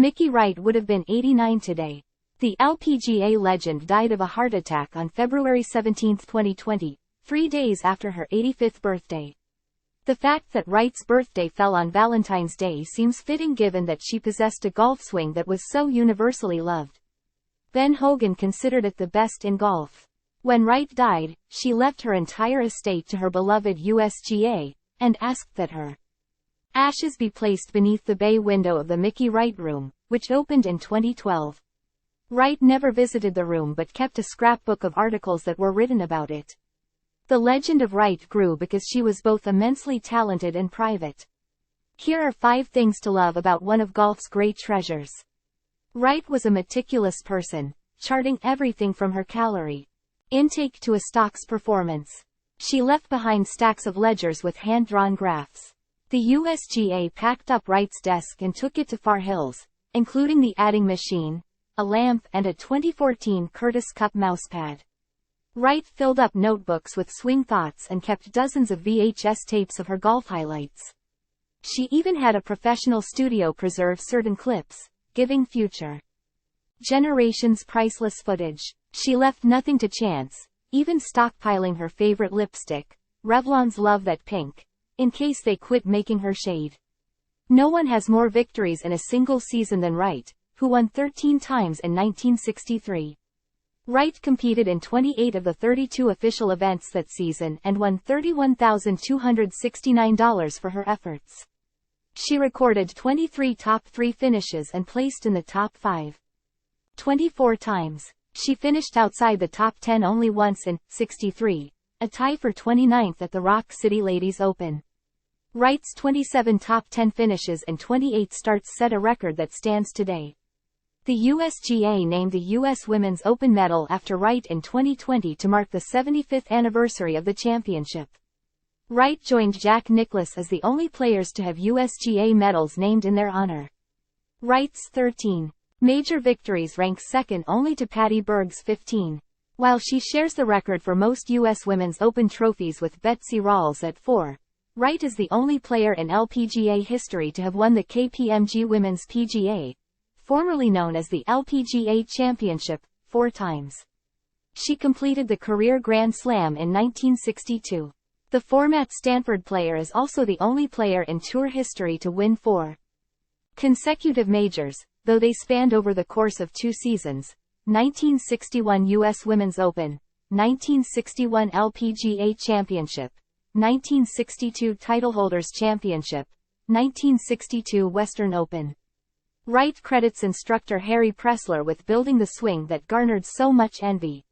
Mickey Wright would have been 89 today. The LPGA legend died of a heart attack on February 17, 2020, 3 days after her 85th birthday. The fact that Wright's birthday fell on Valentine's Day seems fitting given that she possessed a golf swing that was so universally loved. Ben Hogan considered it the best in golf. When Wright died, she left her entire estate to her beloved USGA, and asked that her ashes be placed beneath the bay window of the Mickey Wright Room, which opened in 2012. Wright never visited the room but kept a scrapbook of articles that were written about it. The legend of Wright grew because she was both immensely talented and private. Here are 5 things to love about one of golf's great treasures. Wright was a meticulous person, charting everything from her calorie intake to a stock's performance. She left behind stacks of ledgers with hand-drawn graphs. The USGA packed up Wright's desk and took it to Far Hills, including the adding machine, a lamp and a 2014 Curtis Cup mousepad. Wright filled up notebooks with swing thoughts and kept dozens of VHS tapes of her golf highlights. She even had a professional studio preserve certain clips, giving future generations priceless footage. She left nothing to chance, even stockpiling her favorite lipstick, Revlon's Love That Pink, in case they quit making her shade. No one has more victories in a single season than Wright, who won 13 times in 1963. Wright competed in 28 of the 32 official events that season and won $31,269 for her efforts. She recorded 23 top 3 finishes and placed in the top 5. 24 times. She finished outside the top 10 only once in 63, a tie for 29th at the Rock City Ladies Open. Wright's 27 top 10 finishes and 28 starts set a record that stands today. The USGA named the U.S. Women's Open medal after Wright in 2020 to mark the 75th anniversary of the championship. Wright joined Jack Nicklaus as the only players to have USGA medals named in their honor. Wright's 13 major victories ranks second only to Patty Berg's 15. While she shares the record for most U.S. Women's Open trophies with Betsy Rawls at 4, Wright is the only player in LPGA history to have won the KPMG Women's PGA, formerly known as the LPGA Championship, 4 times. She completed the career Grand Slam in 1962. The format Stanford player is also the only player in tour history to win 4 consecutive majors, though they spanned over the course of 2 seasons: 1961 U.S. Women's Open, 1961 LPGA Championship, 1962 Titleholders Championship, 1962 Western Open. Wright credits instructor Harry Pressler with building the swing that garnered so much envy.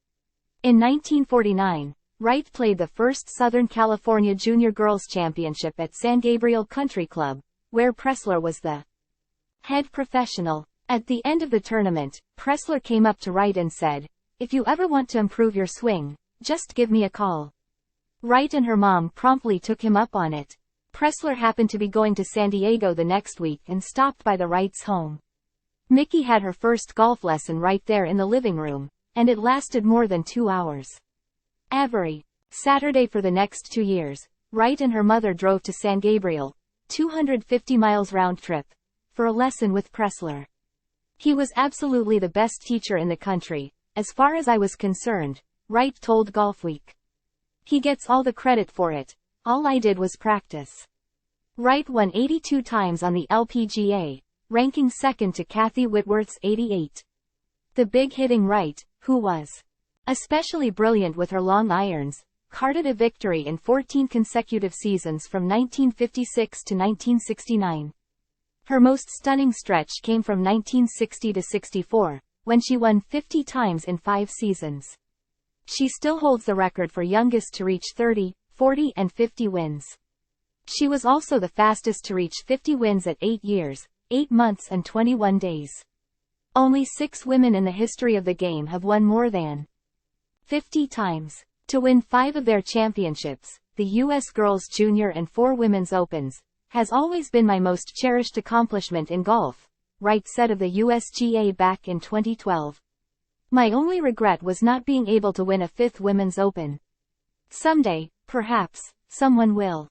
In 1949, Wright played the first Southern California Junior Girls Championship at San Gabriel Country Club, where Pressler was the head professional. At the end of the tournament, Pressler came up to Wright and said, "If you ever want to improve your swing, just give me a call." Wright and her mom promptly took him up on it. Pressler happened to be going to San Diego the next week and stopped by the Wrights' home. Mickey had her first golf lesson right there in the living room, and it lasted more than 2 hours. Every Saturday for the next 2 years, Wright and her mother drove to San Gabriel, 250 miles round trip, for a lesson with Pressler. "He was absolutely the best teacher in the country, as far as I was concerned," Wright told Golfweek. "He gets all the credit for it. All I did was practice." Wright won 82 times on the LPGA, ranking second to Kathy Whitworth's 88. The big-hitting Wright, who was especially brilliant with her long irons, carded a victory in 14 consecutive seasons from 1956 to 1969. Her most stunning stretch came from 1960 to 64, when she won 50 times in 5 seasons. She still holds the record for youngest to reach 30, 40 and 50 wins. She was also the fastest to reach 50 wins at 8 years, 8 months and 21 days. Only 6 women in the history of the game have won more than 50 times. To win 5 of their championships, the U.S. Girls Junior and 4 Women's Opens, has always been my most cherished accomplishment in golf, Wright said of the USGA back in 2012. "My only regret was not being able to win a 5th Women's Open. Someday, perhaps, someone will."